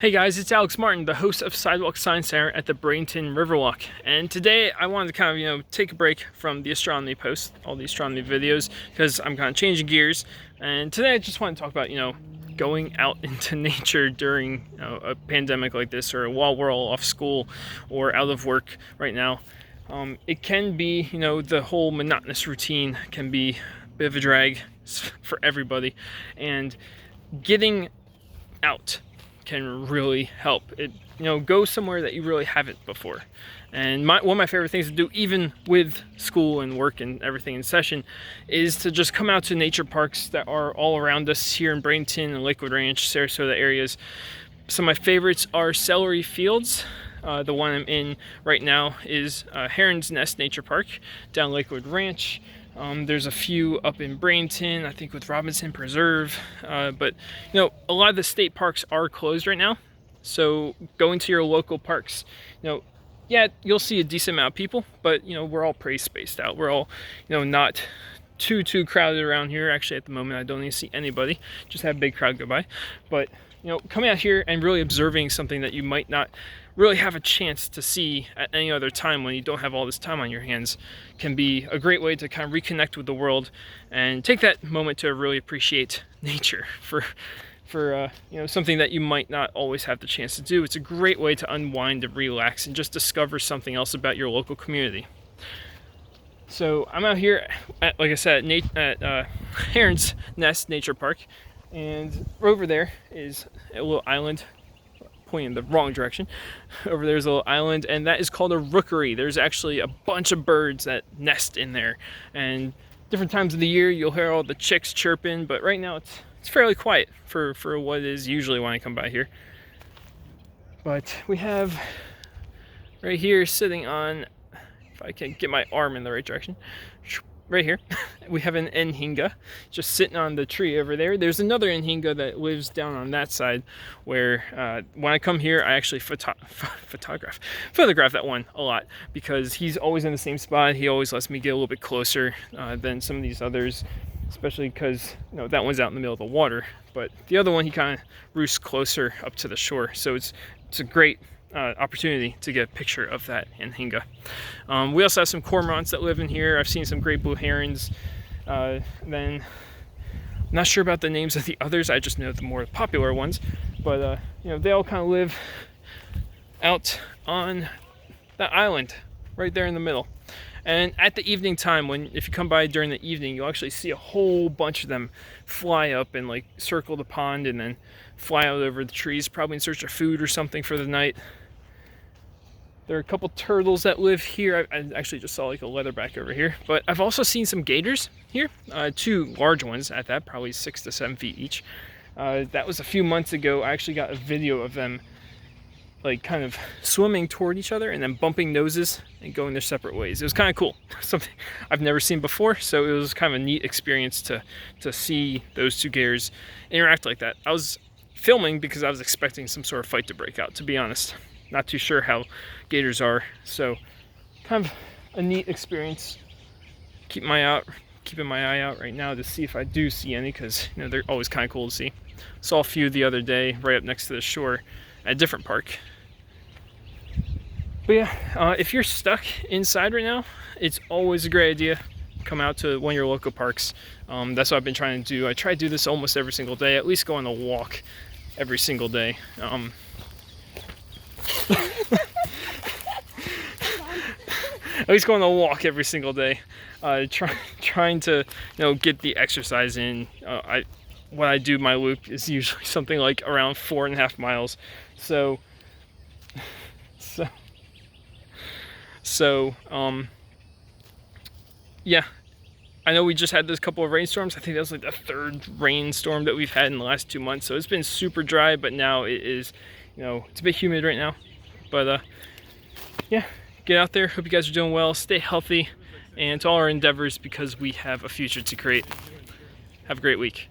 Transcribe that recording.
Hey guys, it's Alex Martin, the host of Sidewalk Science Center at the Bradenton Riverwalk. And today I wanted to kind of, take a break from the astronomy posts, all the astronomy videos, because I'm kind of changing gears. And today I just want to talk about, going out into nature during a pandemic like this, or while we're all off school or out of work right now. It can be, the whole monotonous routine can be a bit of a drag for everybody. And getting out can really help. It go somewhere that you really haven't before. And one of my favorite things to do, even with school and work and everything in session, is to just come out to nature parks that are all around us here in Bradenton and Lakewood Ranch, Sarasota areas. Some of my favorites are Celery Fields. The one I'm in right now is Heron's Nest Nature Park down Lakewood Ranch. There's a few up in Bradenton, I think with Robinson Preserve, but a lot of the state parks are closed right now. So going to your local parks, yeah, you'll see a decent amount of people, but we're all pretty spaced out. We're all, not too crowded around here. Actually, at the moment, I don't even see anybody. Just have a big crowd go by. But coming out here and really observing something that you might not really have a chance to see at any other time when you don't have all this time on your hands can be a great way to kind of reconnect with the world and take that moment to really appreciate nature for something that you might not always have the chance to do. It's a great way to unwind and relax and just discover something else about your local community. So I'm out here at, like I said, at Heron's Nest Nature Park, and over there is a little island, pointing in the wrong direction. Over there's a little island, and that is called a rookery. There's actually a bunch of birds that nest in there, and different times of the year you'll hear all the chicks chirping, but right now it's fairly quiet for what it is usually when I come by here. But we have right here sitting on, if I can get my arm in the right direction, right here, we have an Nhinga just sitting on the tree over there. There's another Nhinga that lives down on that side where when I come here, I actually photograph that one a lot because he's always in the same spot. He always lets me get a little bit closer than some of these others, especially because that one's out in the middle of the water. But the other one, he kind of roosts closer up to the shore. So it's a great opportunity to get a picture of that Nhinga. We also have some cormorants that live in here. I've seen some great blue herons. Then I'm not sure about the names of the others. I just know the more popular ones. But they all kind of live out on that island right there in the middle. And at the evening time, if you come by during the evening, you'll actually see a whole bunch of them fly up and circle the pond and then fly out over the trees, probably in search of food or something for the night. There are a couple turtles that live here. I actually just saw a leatherback over here, but I've also seen some gators here, two large ones at that, probably 6 to 7 feet each. That was a few months ago. I actually got a video of them kind of swimming toward each other and then bumping noses and going their separate ways. It was kind of cool, something I've never seen before, so it was kind of a neat experience to see those two gators interact like that. I was filming because I was expecting some sort of fight to break out, to be honest. Not too sure how gators are, so kind of a neat experience. Keeping my eye out right now to see if I do see any, because they're always kind of cool to see. Saw a few the other day right up next to the shore at a different park. But yeah, if you're stuck inside right now, it's always a great idea. Come out to one of your local parks. That's what I've been trying to do. I try to do this almost every single day, at least go on a walk every single day. At least go on a walk every single day. Trying to get the exercise in. When I do my loop is usually something like around 4.5 miles. So yeah. I know we just had this couple of rainstorms. I think that was the third rainstorm that we've had in the last 2 months. So it's been super dry, but now it is, it's a bit humid right now. But yeah, get out there. Hope you guys are doing well. Stay healthy, and to all our endeavors, because we have a future to create. Have a great week.